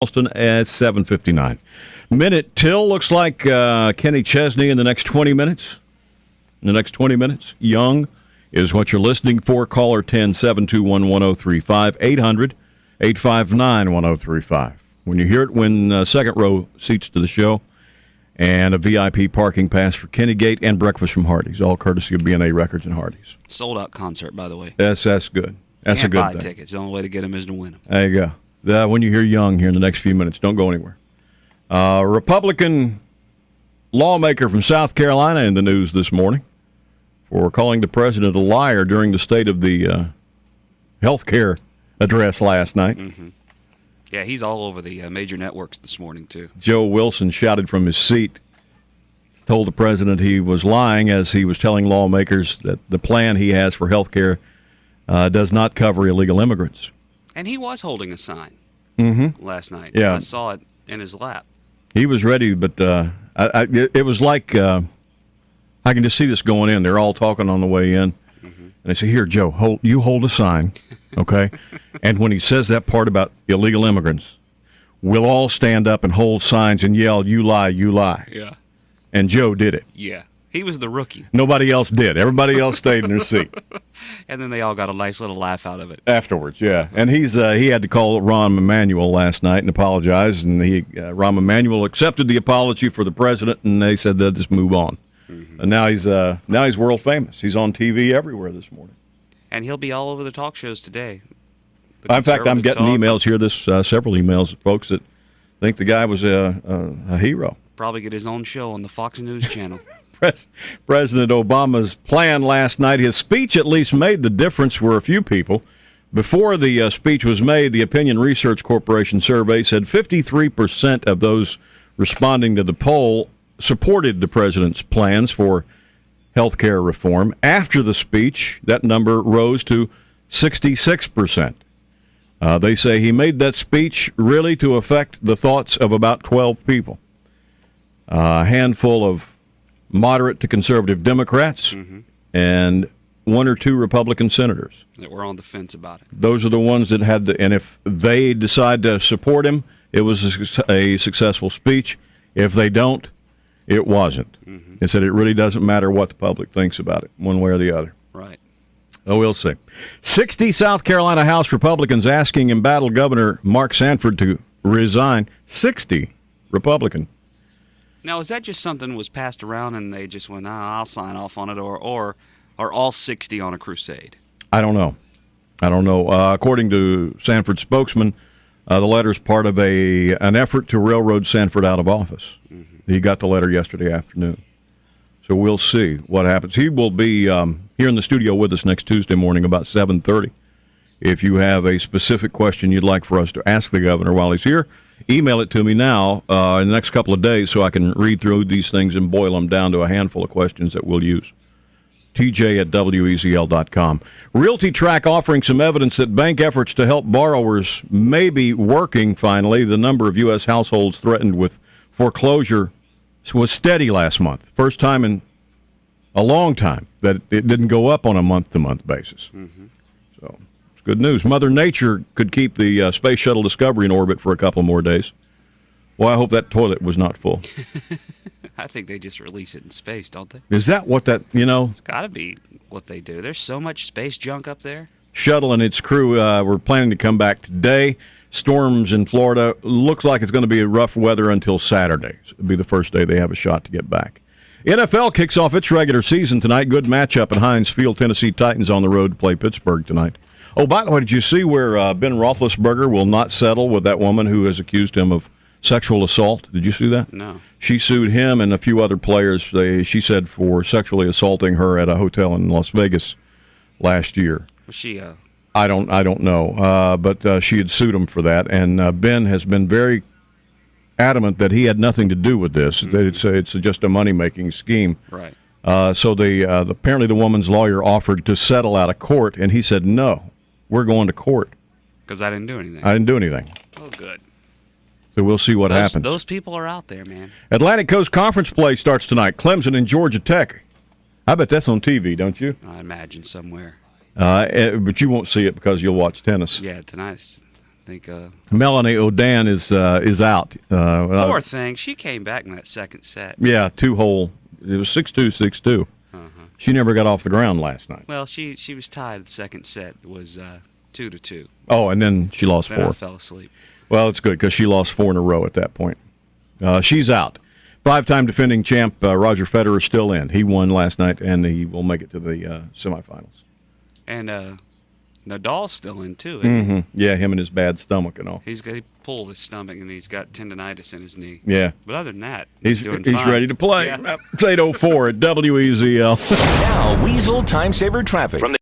Charleston at 7:59. Minute till looks like Kenny Chesney in the next 20 minutes. In the next 20 minutes, Young is what you're listening for. Caller 10-721-1035, 800-859-1035. When you hear it, win second row seats to the show and a VIP parking pass for Kenny Gate and breakfast from Hardee's, all courtesy of B&A Records and Hardee's. Sold out concert, by the way. That's good. That's Can't a good buy thing. tickets. The only way to get them is to win them. There you go. When you hear Young here in the next few minutes, don't go anywhere. Republican lawmaker from South Carolina in the news this morning for calling the president a liar during the State of the Health Care address last night. Mm-hmm. Yeah, he's all over the major networks this morning, too. Joe Wilson shouted from his seat, told the president he was lying as he was telling lawmakers that the plan he has for health care does not cover illegal immigrants. And he was holding a sign last night. Yeah. I saw it in his lap. He was ready, but it was like I can just see this going in. They're all talking on the way in. And they say, here, Joe, hold a sign, okay? And when he says that part about illegal immigrants, we'll all stand up and hold signs and yell, you lie, you lie. Yeah. And Joe did it. Yeah. He was the rookie. Nobody else did. Everybody else stayed in their seat. And then they all got a nice little laugh out of it. Afterwards, yeah. And he had to call Rahm Emanuel last night and apologize. And Rahm Emanuel accepted the apology for the president, and they said they'll just move on. And now he's world famous. He's on TV everywhere this morning. And he'll be all over the talk shows today. In fact, I'm getting emails here, several emails of folks that think the guy was a hero. Probably get his own show on the Fox News channel. President Obama's plan last night, his speech at least made the difference for a few people. Before the speech was made, the Opinion Research Corporation survey said 53% of those responding to the poll supported the president's plans for health care reform. After the speech, that number rose to 66%. They say he made that speech really to affect the thoughts of about 12 people. A handful of moderate to conservative Democrats and one or two Republican senators. That were on the fence about it. Those are the ones that had to, and if they decide to support him, it was a successful speech. If they don't, it wasn't. They said it really doesn't matter what the public thinks about it, one way or the other. Right. Oh, we'll see. 60 South Carolina House Republicans asking embattled Governor Mark Sanford to resign. 60 Republican. Now, is that just something that was passed around and they just went, I'll sign off on it, or are all 60 on a crusade? I don't know. According to Sanford's spokesman, the letter is part of an effort to railroad Sanford out of office. He got the letter yesterday afternoon. So we'll see what happens. He will be here in the studio with us next Tuesday morning about 7:30. If you have a specific question you'd like for us to ask the governor while he's here, email it to me now in the next couple of days so I can read through these things and boil them down to a handful of questions that we'll use. TJ@WEZL.com. Realty Track offering some evidence that bank efforts to help borrowers may be working finally. The number of U.S. households threatened with foreclosure was steady last month. First time in a long time that it didn't go up on a month-to-month basis. So it's good news. Mother Nature could keep the Space Shuttle Discovery in orbit for a couple more days. Well, I hope that toilet was not full. I think they just release it in space, don't they? Is that what that, It's got to be what they do. There's so much space junk up there. Shuttle and its crew were planning to come back today. Storms in Florida. Looks like it's going to be rough weather until Saturday. So it'll be the first day they have a shot to get back. NFL kicks off its regular season tonight. Good matchup at Heinz Field. Tennessee Titans on the road to play Pittsburgh tonight. Oh, by the way, did you see where Ben Roethlisberger will not settle with that woman who has accused him of sexual assault? Did you see that? No. She sued him and a few other players, she said, for sexually assaulting her at a hotel in Las Vegas last year. Was she I don't know, but she had sued him for that, and Ben has been very adamant that he had nothing to do with this. That it's just a money-making scheme. Right. So apparently the woman's lawyer offered to settle out of court, and he said, no, we're going to court. Because I didn't do anything. I didn't do anything. Oh, good. So we'll see what happens. Those people are out there, man. Atlantic Coast Conference play starts tonight. Clemson and Georgia Tech. I bet that's on TV, don't you? I imagine somewhere. But you won't see it because you'll watch tennis. Yeah, tonight's think. Melanie Odan is out. Poor thing. She came back in that second set. Yeah, 2-hole. It was 6-2, 6-2. She never got off the ground last night. Well, she was tied. The second set it was 2-2. Oh, and then she lost Then 4. I fell asleep. Well, it's good because she lost 4 in a row at that point. She's out. 5-time defending champ Roger Federer is still in. He won last night, and he will make it to the semifinals. And Nadal's still in, too, isn't he? Yeah, him and his bad stomach and all. He pulled his stomach, and he's got tendonitis in his knee. Yeah. But other than that, He's doing fine. ready to play. Yeah. It's 8:04 at WEZL. Now, WEZL Time Saver Traffic. From the